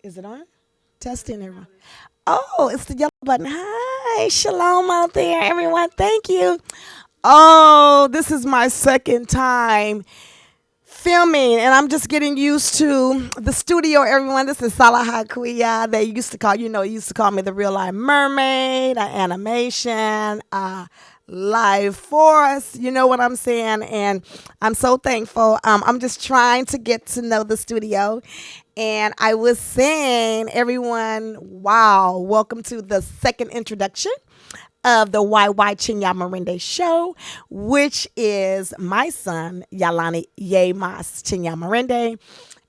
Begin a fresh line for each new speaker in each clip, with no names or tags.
Is it on? Testing everyone. Oh, it's the yellow button. Hi, shalom out there, everyone. Thank you. Oh, this is my second time filming, and I'm just getting used to the studio. Everyone, this is Salah Hakuya. They used to call, used to call me the real life mermaid, animation, live force. You know what I'm saying? And I'm so thankful. I'm just trying to get to know the studio. And I was saying, everyone, wow, welcome to the second introduction of the YY Chinyamurinde show, which is my son, Yalani Yemas Chinyamurinde.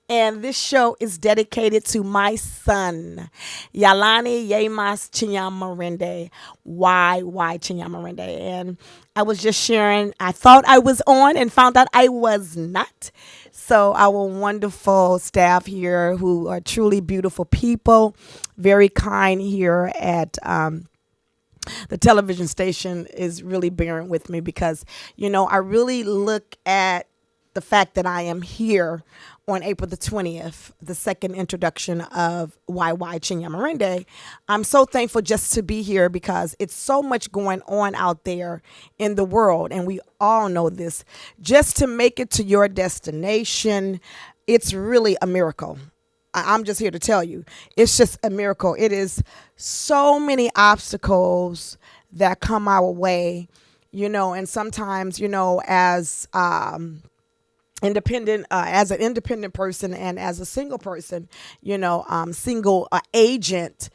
And this show is dedicated to my son, Yalani Yemas Chinyamurinde, YY Chinyamurinde. And I was just sharing, I thought I was on and found out I was not. So our wonderful staff here who are truly beautiful people, very kind here at the television station is really bearing with me because, I really look at the fact that I am here on April the 20th, the second introduction of YY Chinyamurinde. I'm so thankful just to be here because it's so much going on out there in the world, and we all know this. Just to make it to your destination, it's really a miracle. I'm just here to tell you, it's just a miracle. It is so many obstacles that come our way, and sometimes, as an independent person and as a single person, single agent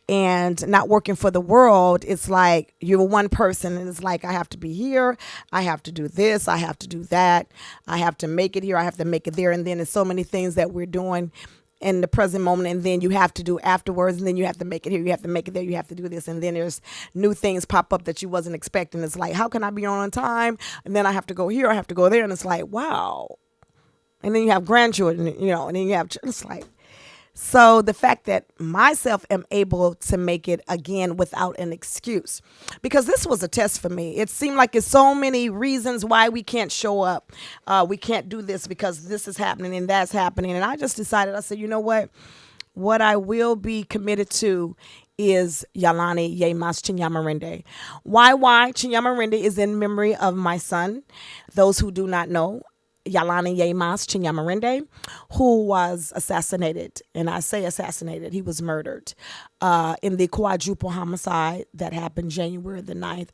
and not working for the world, it's like you're one person and it's like I have to be here, I have to do this, I have to do that, I have to make it here, I have to make it there, and then there's so many things that we're doing in the present moment, and then you have to do afterwards, and then you have to make it here, you have to make it there, you have to do this, and then there's new things pop up that you wasn't expecting. It's like, how can I be on time? And then I have to go here, I have to go there, and it's like, wow. And then you have grandchildren, and then you have, it's like, so the fact that myself am able to make it again without an excuse, because this was a test for me. It seemed like it's so many reasons why we can't show up. We can't do this because this is happening and that's happening. And I just decided, I said, you know what? What I will be committed to is Yalani Yemas Chinyamurinde. YY Chinyamurinde is in memory of my son. Those who do not know, Yalani Yemas Chinyamurinde, who was assassinated. And I say assassinated, he was murdered in the quadruple homicide that happened January the 9th,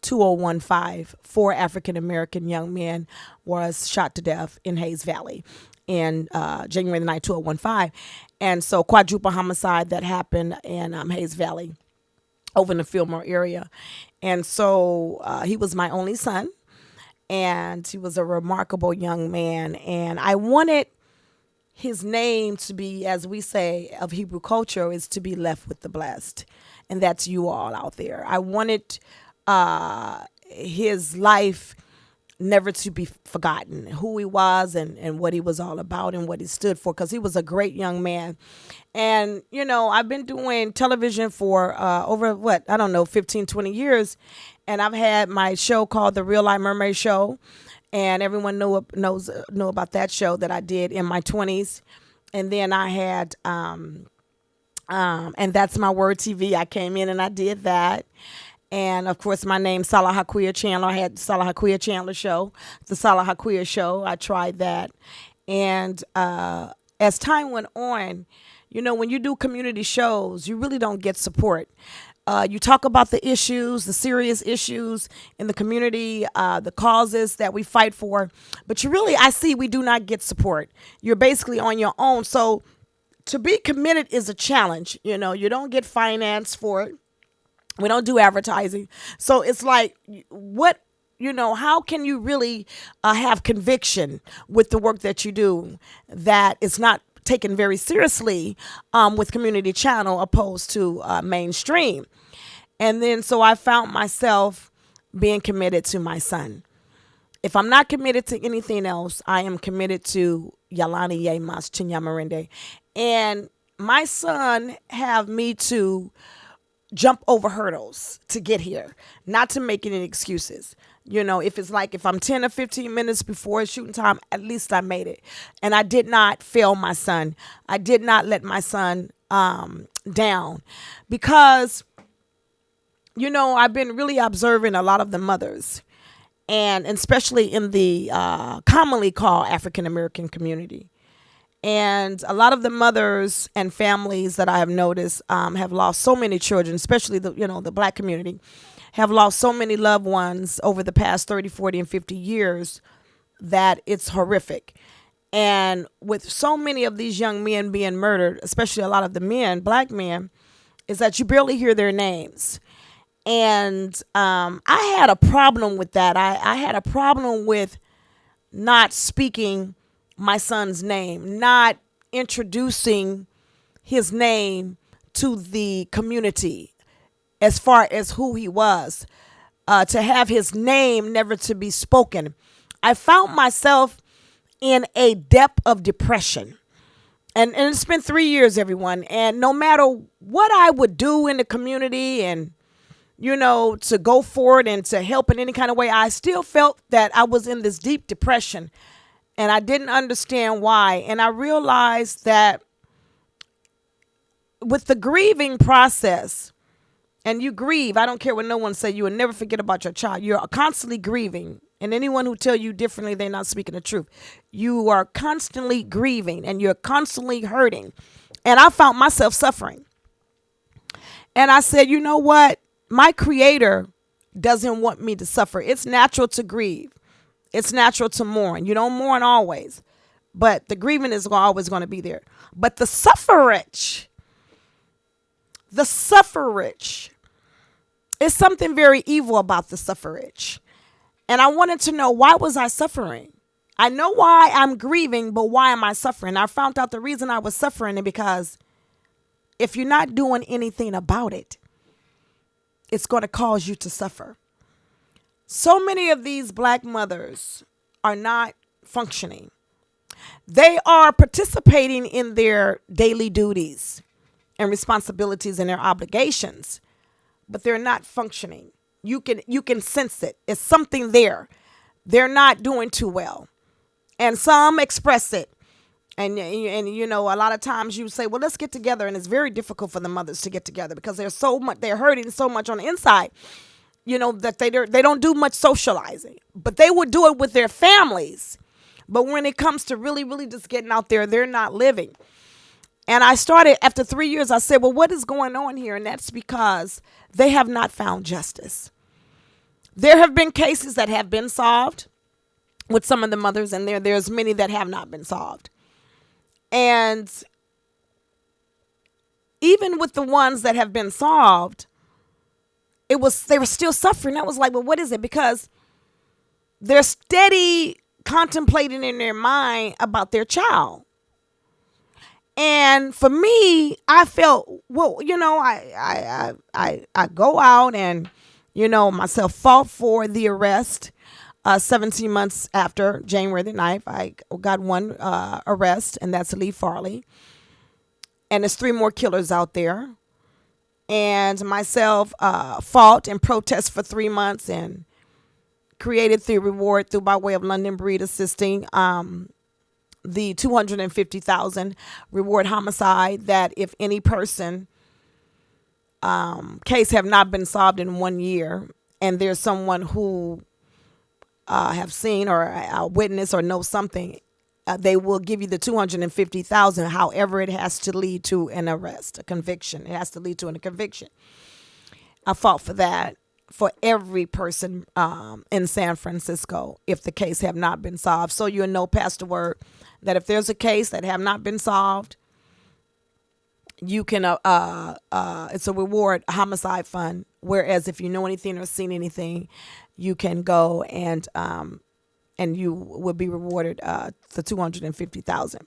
2015. Four African-American young men was shot to death in Hayes Valley in January the 9th, 2015. And so quadruple homicide that happened in Hayes Valley over in the Fillmore area. And so he was my only son, and he was a remarkable young man. And I wanted his name to be, as we say of Hebrew culture, is to be left with the blessed. And that's you all out there. I wanted his life never to be forgotten, who he was and what he was all about and what he stood for, because he was a great young man. And, I've been doing television for over, 15, 20 years. And I've had my show called The Real Life Mermaid Show. And everyone know about that show that I did in my 20s. And then I had, and That's My Word TV. I came in and I did that. And of course, my name, Salah Hakuya Chandler. I had the Salah Hakuya Chandler show, the Salah Hakuya show. I tried that. And as time went on, when you do community shows, you really don't get support. You talk about the issues, the serious issues in the community, the causes that we fight for. But I see we do not get support. You're basically on your own. So to be committed is a challenge. You don't get finance for it. We don't do advertising. So it's like, how can you really have conviction with the work that you do that is not taken very seriously with community channel opposed to mainstream? And then so I found myself being committed to my son. If I'm not committed to anything else, I am committed to Yalani Yemas Chinyamurinde. And my son have me to jump over hurdles to get here, not to make any excuses. If it's like if I'm 10 or 15 minutes before shooting time, at least I made it. And I did not fail my son. I did not let my son down because, I've been really observing a lot of the mothers, and especially in the commonly called African American community. And a lot of the mothers and families that I have noticed have lost so many children, especially the black community, have lost so many loved ones over the past 30, 40, and 50 years that it's horrific. And with so many of these young men being murdered, especially a lot of the men, black men, is that you barely hear their names. And I had a problem with that. I had a problem with not speaking my son's name, not introducing his name to the community as far as who he was, to have his name never to be spoken. I found myself in a depth of depression. And it's been 3 years, everyone. And no matter what I would do in the community and, to go forward and to help in any kind of way, I still felt that I was in this deep depression. And I didn't understand why. And I realized that with the grieving process, and you grieve, I don't care what no one say, you will never forget about your child. You're constantly grieving. And anyone who tell you differently, they're not speaking the truth. You are constantly grieving and you're constantly hurting. And I found myself suffering. And I said, you know what? My creator doesn't want me to suffer. It's natural to grieve. It's natural to mourn. You don't mourn always, but the grieving is always going to be there. But the suffrage is something very evil about the suffrage. And I wanted to know, why was I suffering? I know why I'm grieving, but why am I suffering? I found out the reason I was suffering is because if you're not doing anything about it, it's going to cause you to suffer. So many of these black mothers are not functioning. They are participating in their daily duties and responsibilities and their obligations, but they're not functioning. You can sense it. It's something there. They're not doing too well. And some express it. And a lot of times you say, well, let's get together. And it's very difficult for the mothers to get together because they're hurting so much on the inside, that they don't do much socializing, but they would do it with their families. But when it comes to really, really just getting out there, they're not living. And I started, after 3 years, I said, well, what is going on here? And that's because they have not found justice. There have been cases that have been solved with some of the mothers, and there's many that have not been solved. And even with the ones that have been solved, they were still suffering. I was like, well, what is it? Because they're steady contemplating in their mind about their child. And for me, I felt, well, I go out and, myself fought for the arrest. 17 months after January the 9th, I got one arrest, and that's Lee Farley. And there's 3 more killers out there. And myself fought and protested for 3 months and created the reward by way of London Breed assisting the $250,000 reward homicide, that if any person case have not been solved in 1 year, and there's someone who have seen or a witness or know something, they will give you the $250,000. However, it has to lead to an arrest, a conviction. It has to lead to a conviction. I fought for that for every person in San Francisco if the case have not been solved. So you'll know, Pastor Word, that if there's a case that have not been solved, you can it's a reward homicide fund. Whereas if you know anything or seen anything, you can go and you will be rewarded the $250,000.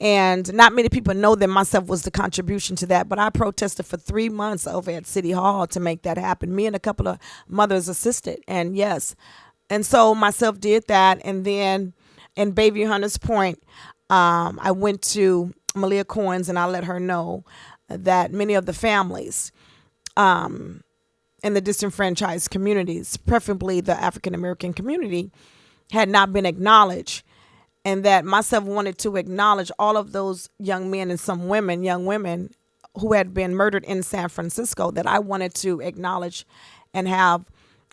And not many people know that myself was the contribution to that, but I protested for 3 months over at City Hall to make that happen. Me and a couple of mothers assisted, and yes. And so myself did that. And then in Baby Hunters Point, I went to Malia Coins and I let her know that many of the families in the disenfranchised communities, preferably the African American community, had not been acknowledged. And that myself wanted to acknowledge all of those young men and some women, young women who had been murdered in San Francisco, that I wanted to acknowledge and have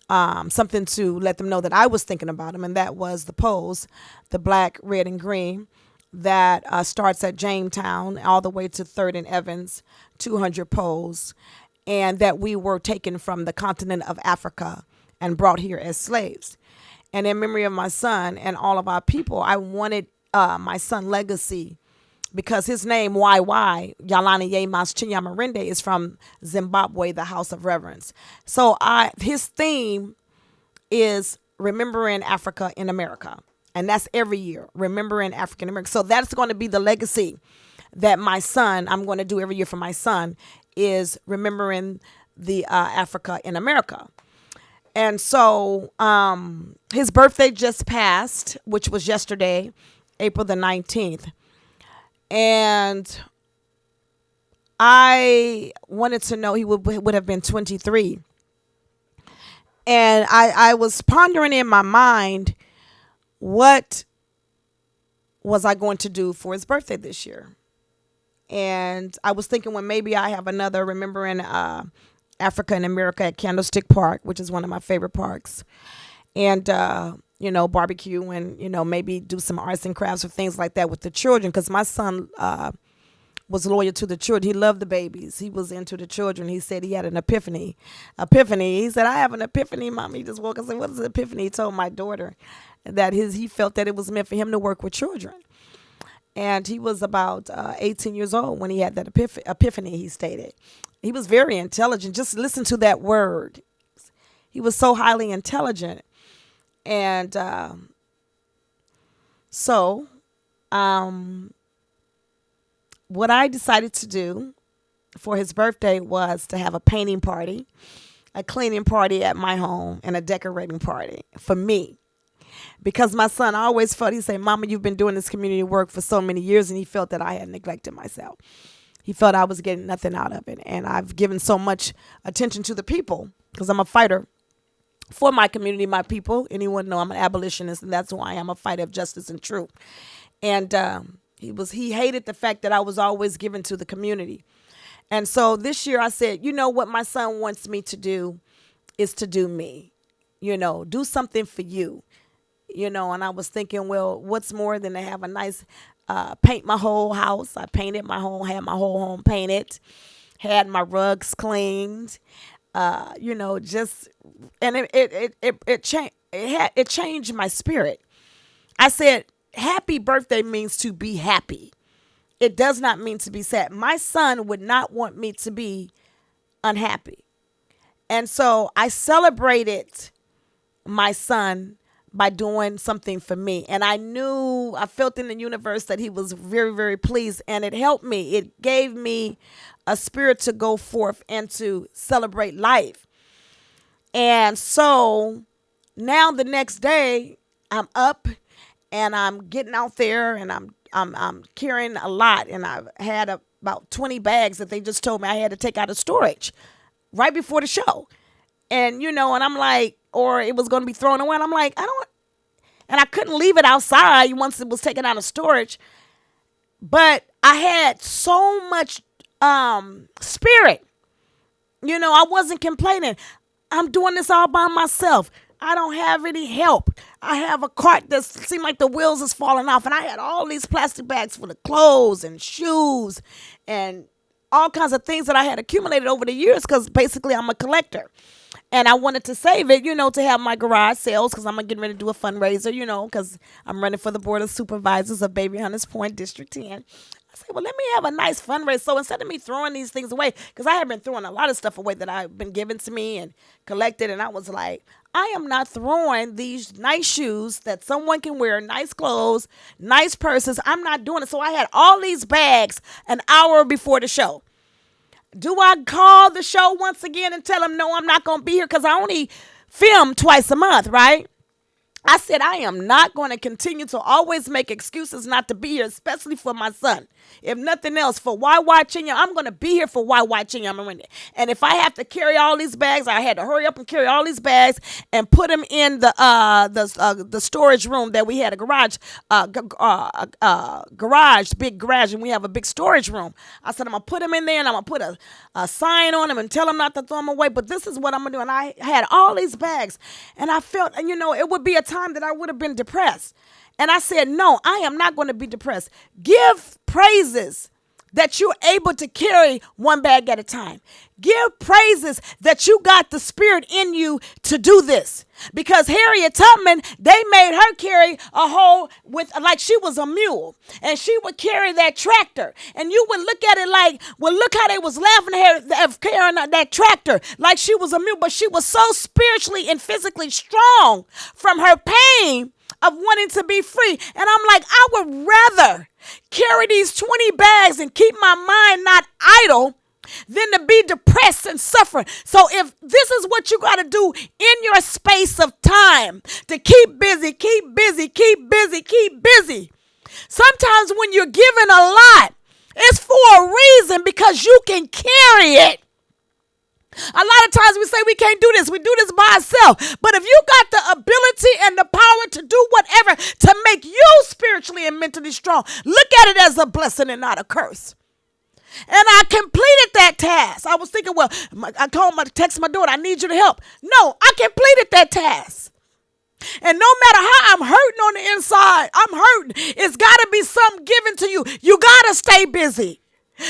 something to let them know that I was thinking about them. And that was the pose, the black, red, and green, that starts at Jamestown all the way to 3rd and Evans, 200 poles, and that we were taken from the continent of Africa and brought here as slaves. And in memory of my son and all of our people, I wanted my son legacy, because his name, YY, Yalani Yemas Yamurindi, is from Zimbabwe, the House of Reverence. So his theme is remembering Africa in America. And that's every year, remembering African America. So that's going to be the legacy that my son, I'm going to do every year for my son, is remembering the Africa in America. And so his birthday just passed, which was yesterday, April the 19th. And I wanted to know, he would have been 23. And I was pondering in my mind, what was I going to do for his birthday this year? And I was thinking, well, maybe I have another remembering Africa and America at Candlestick Park, which is one of my favorite parks. And, barbecue and, maybe do some arts and crafts or things like that with the children. Because my son was loyal to the children. He loved the babies. He was into the children. He said he had an epiphany. He said, I have an epiphany, Mom. He just woke up and said, what is an epiphany? He told my daughter that he felt that it was meant for him to work with children. And he was about 18 years old when he had that epiphany, he stated. He was very intelligent. Just listen to that word. He was so highly intelligent. And so what I decided to do for his birthday was to have a painting party, a cleaning party at my home, and a decorating party for me. Because my son always felt, he said, Mama, you've been doing this community work for so many years, and he felt that I had neglected myself. He felt I was getting nothing out of it. And I've given so much attention to the people because I'm a fighter for my community, my people. Anyone know I'm an abolitionist, and that's why I am a fighter of justice and truth. And he hated the fact that I was always given to the community. And so this year I said, what my son wants me to do is to do me, do something for you. And I was thinking, well, what's more than to have a nice, paint my whole house. I painted my home, had my whole home painted, had my rugs cleaned, and it changed my spirit. I said, happy birthday means to be happy. It does not mean to be sad. My son would not want me to be unhappy. And so I celebrated my son by doing something for me. And I felt in the universe that he was very, very pleased, and it helped me. It gave me a spirit to go forth and to celebrate life. And so now the next day I'm up and I'm getting out there, and I'm carrying a lot, and I've had about 20 bags that they just told me I had to take out of storage right before the show. And, and I'm like, or it was going to be thrown away. And I'm like, and I couldn't leave it outside once it was taken out of storage. But I had so much spirit. I wasn't complaining. I'm doing this all by myself. I don't have any help. I have a cart that seemed like the wheels is falling off. And I had all these plastic bags full of clothes and shoes and all kinds of things that I had accumulated over the years, because basically I'm a collector. And I wanted to save it, to have my garage sales, because I'm getting ready to do a fundraiser, because I'm running for the Board of Supervisors of Baby Hunters Point, District 10. I said, well, let me have a nice fundraiser. So instead of me throwing these things away, because I have been throwing a lot of stuff away that I've been given to me and collected, and I was like, I am not throwing these nice shoes that someone can wear, nice clothes, nice purses. I'm not doing it. So I had all these bags an hour before the show. Do I call the show once again and tell them, no, I'm not going to be here, because I only film twice a month, right? I said, I am not going to continue to always make excuses not to be here, especially for my son. If nothing else, for YY Chinya, I'm going to be here for YY Chinya Yamurindi. And if I have to carry all these bags, I had to hurry up and carry all these bags and put them in the storage room that we had, a garage, big garage, and we have a big storage room. I said, I'm going to put them in there, and I'm going to put a sign on them and tell them not to throw them away. But this is what I'm going to do. And I had all these bags, and I felt, and it would be a time that I would have been depressed. And I said, no, I am not going to be depressed. Give praises that you're able to carry one bag at a time. Give praises that you got the spirit in you to do this. Because Harriet Tubman, they made her carry a whole like she was a mule. And she would carry that tractor. And you would look at it like, well, look how they was laughing at her of carrying that tractor like she was a mule. But she was so spiritually and physically strong from her pain of wanting to be free. And I'm like, I would rather carry these 20 bags and keep my mind not idle than to be depressed and suffering. So if this is what you got to do in your space of time, to keep busy, keep busy, keep busy, keep busy. Sometimes when you're given a lot, it's for a reason, because you can carry it. A lot of times we say we can't do this. We do this by ourselves. But if you got the ability and the power to do whatever to make you spiritually and mentally strong, look at it as a blessing and not a curse. And I completed that task. I was thinking, well, I text my daughter, I need you to help. No, I completed that task. And no matter how I'm hurting on the inside, I'm hurting. It's got to be something given to you. You got to stay busy.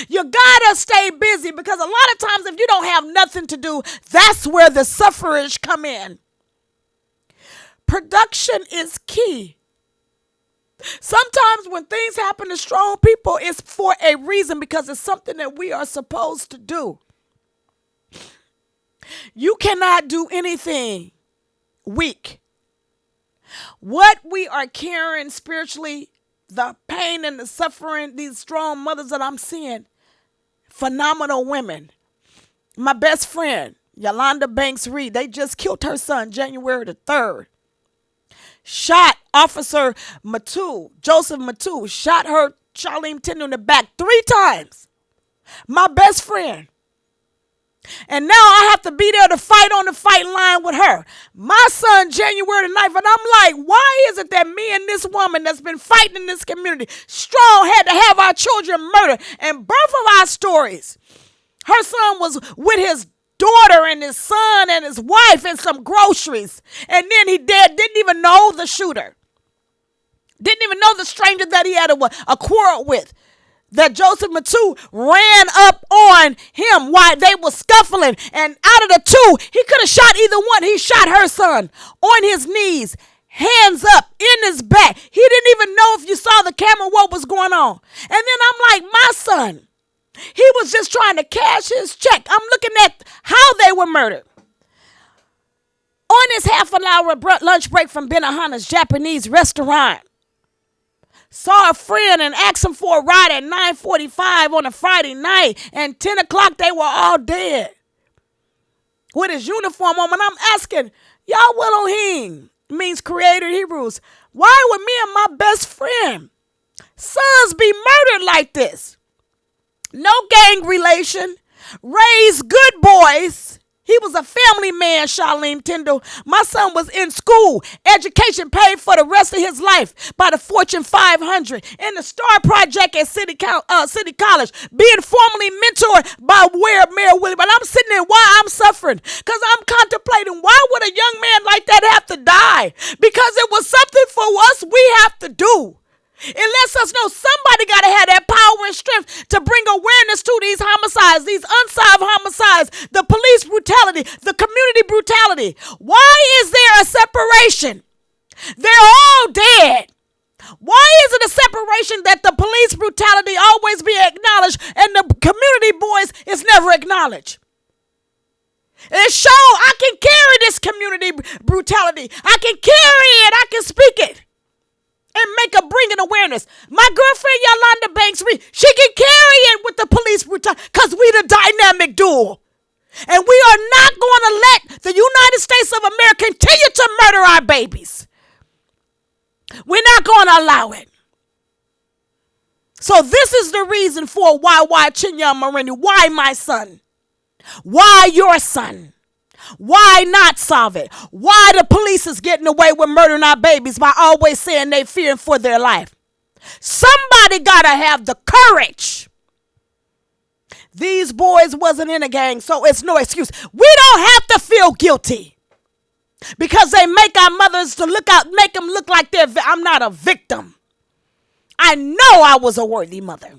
You gotta stay busy, because a lot of times if you don't have nothing to do, that's where the sufferers come in. Production is key. Sometimes when things happen to strong people, it's for a reason, because it's something that we are supposed to do. You cannot do anything weak. What we are carrying spiritually, the pain and the suffering, these strong mothers that I'm seeing, phenomenal women. My best friend, Yolanda Banks Reed, they just killed her son January the 3rd. Shot Officer Joseph Matu, shot her, Charlene Tindall, in the back 3 times. My best friend. And now I have to be there to fight on the fighting line with her. My son, January the 9th, and I'm like, why is it that me and this woman that's been fighting in this community, strong, had to have our children murdered? And both of our stories, her son was with his daughter and his son and his wife and some groceries. And then he didn't even know the shooter. Didn't even know the stranger that he had a quarrel with. That Joseph Matu ran up on him while they were scuffling. And out of the 2, he could have shot either one. He shot her son on his knees, hands up, in his back. He didn't even know, if you saw the camera, what was going on. And then I'm like, my son, he was just trying to cash his check. I'm looking at how they were murdered. On his half-an-hour lunch break from Benihana's Japanese restaurant, saw a friend and asked him for a ride at 9:45 on a Friday night, and 10 o'clock they were all dead with his uniform on. And I'm asking, Yahweh Elohim means creator Hebrews. Why would me and my best friend sons be murdered like this? No gang relation, raised good boys. He was a family man, Charlene Tindall. My son was in school, education paid for the rest of his life by the Fortune 500, in the STAR Project at City College, being formally mentored by Mayor Willie. But I'm sitting there, why I'm suffering? Because I'm contemplating, why would a young man like that have to die? Because it was something for us we have to do. It lets us know somebody got to have that power and strength to bring awareness to these homicides, these unsolved homicides, the police brutality, the community brutality. Why is there a separation? They're all dead. Why is it a separation that the police brutality always be acknowledged and the community boys is never acknowledged? It show I can carry this community brutality. I can carry it. I can speak it. And bring an awareness. My girlfriend Yolanda Banks Reed, she can carry it with the police brutality, because we the dynamic duo. And we are not going to let the United States of America continue to murder our babies. going to allow it. So this is the reason for why Yamurindi, why my son? Why your son? Why not solve it? Why the police is getting away with murdering our babies by always saying they fearing for their life? Somebody got to have the courage. These boys wasn't in a gang, so it's no excuse. We don't have to feel guilty because they make our mothers to look out, make them look like I'm not a victim. I know I was a worthy mother.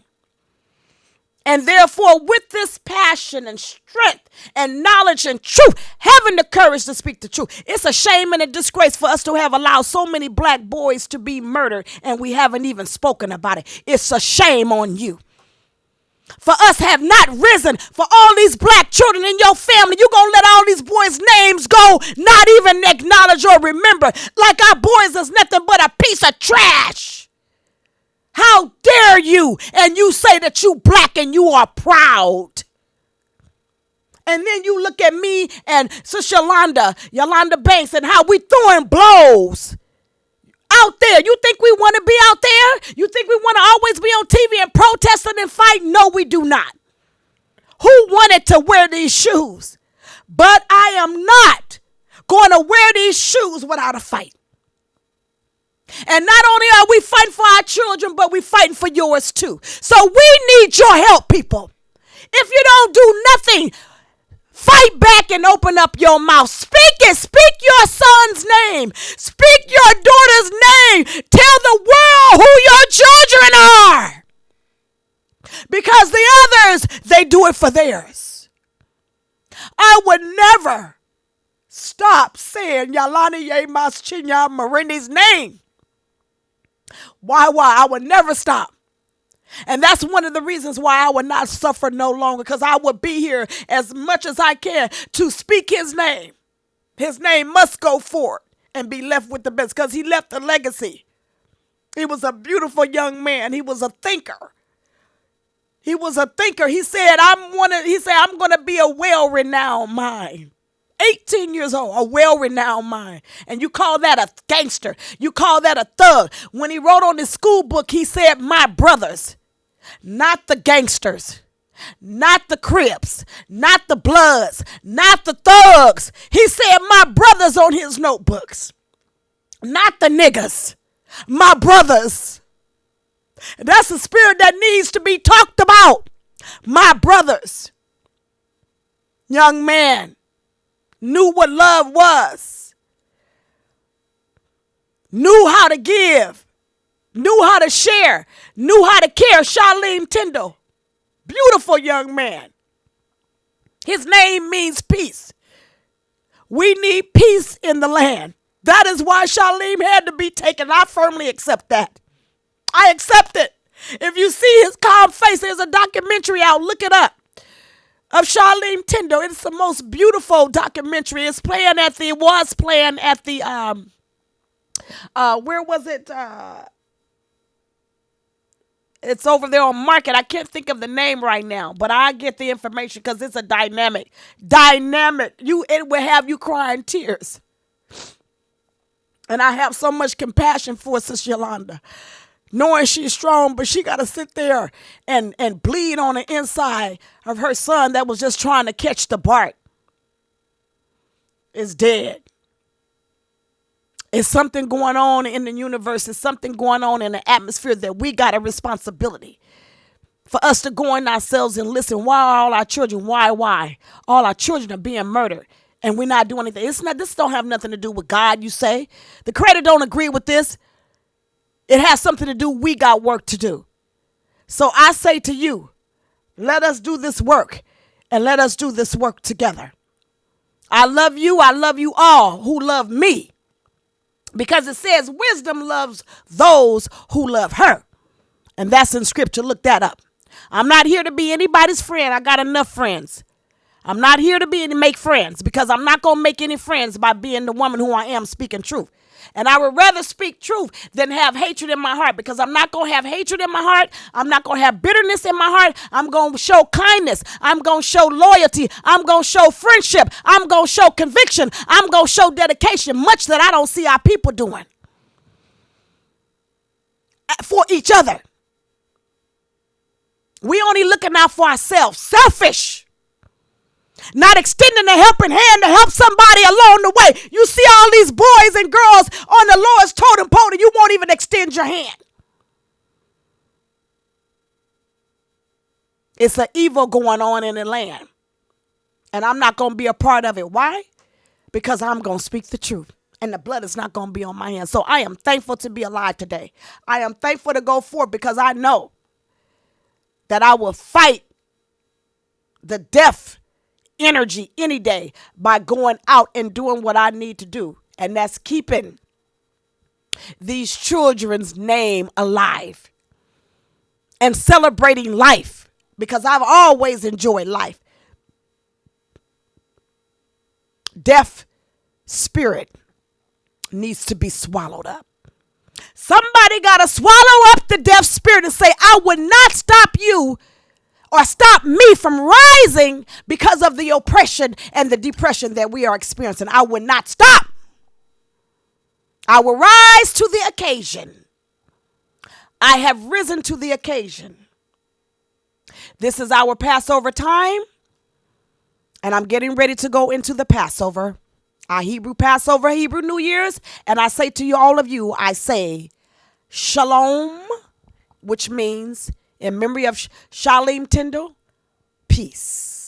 And therefore, with this passion and strength and knowledge and truth, having the courage to speak the truth, it's a shame and a disgrace for us to have allowed so many black boys to be murdered and we haven't even spoken about it. It's a shame on you. For us have not risen for all these black children in your family. You're going to let all these boys' names go, not even acknowledge or remember, like our boys is nothing but a piece of trash. How dare you? And you say that you black and you are proud. And then you look at me and Sister Yolanda Banks, and how we throwing blows out there. You think we want to be out there? You think we want to always be on TV and protesting and fighting? No, we do not. Who wanted to wear these shoes? But I am not going to wear these shoes without a fight. And not only are we fighting for our children, but we're fighting for yours too. So we need your help, people. If you don't do nothing, fight back and open up your mouth. Speak it. Speak your son's name. Speak your daughter's name. Tell the world who your children are. Because the others, they do it for theirs. I would never stop saying Yamurindi's name. Why? I would never stop. And that's one of the reasons why I would not suffer no longer, because I would be here as much as I can to speak his name. His name must go forward and be left with the best, because he left a legacy. He was a beautiful young man. He was a thinker. He was a thinker. He said, I'm going to be a well-renowned mind. 18 years old, a well-renowned mind. And you call that a gangster. You call that a thug. When he wrote on his school book, he said, my brothers, not the gangsters, not the Crips, not the Bloods, not the thugs. He said, my brothers on his notebooks, not the niggas, my brothers. That's a spirit that needs to be talked about. My brothers. Young man. Knew what love was, knew how to give, knew how to share, knew how to care. Charlene Tyndall, beautiful young man. His name means peace. We need peace in the land. That is why Charlene had to be taken. I firmly accept that. I accept it. If you see his calm face, there's a documentary out. Look it up. Of Charlene Tyndall. It's the most beautiful documentary. It was playing at the, where was it? It's over there on Market. I can't think of the name right now, but I get the information because it's a dynamic. It will have you crying tears. And I have so much compassion for Sister Yolanda. Knowing she's strong, but she got to sit there and bleed on the inside of her son that was just trying to catch the bark. Is dead. It's something going on in the universe. It's something going on in the atmosphere that we got a responsibility for us to go in ourselves and listen. Why are all our children? Why? All our children are being murdered and we're not doing anything. This don't have nothing to do with God, you say. The creator don't agree with this. It has something to do, we got work to do. So I say to you, let us do this work and let us do this work together. I love you all who love me, because it says wisdom loves those who love her. And that's in scripture. Look that up. I'm not here to be anybody's friend. I got enough friends. I'm not here to make friends, because I'm not going to make any friends by being the woman who I am, speaking truth. And I would rather speak truth than have hatred in my heart, because I'm not going to have hatred in my heart. I'm not going to have bitterness in my heart. I'm going to show kindness. I'm going to show loyalty. I'm going to show friendship. I'm going to show conviction. I'm going to show dedication, much that I don't see our people doing. for each other. We only looking out for ourselves. Selfish. Not extending a helping hand to help somebody along the way. You see all these boys and girls on the lowest totem pole and you won't even extend your hand. It's an evil going on in the land. And I'm not going to be a part of it. Why? Because I'm going to speak the truth. And the blood is not going to be on my hands. So I am thankful to be alive today. I am thankful to go forth because I know that I will fight the death energy any day by going out and doing what I need to do. And that's keeping these children's name alive and celebrating life, because I've always enjoyed life. Deaf spirit needs to be swallowed up. Somebody got to swallow up the deaf spirit and say, I would not stop you or stop me from rising because of the oppression and the depression that we are experiencing. I would not stop. I will rise to the occasion. I have risen to the occasion. This is our Passover time, and I'm getting ready to go into the Passover, our Hebrew Passover, Hebrew New Year's, and I say to you, all of you, I say shalom, which means in memory of Shalim Tyndall, peace.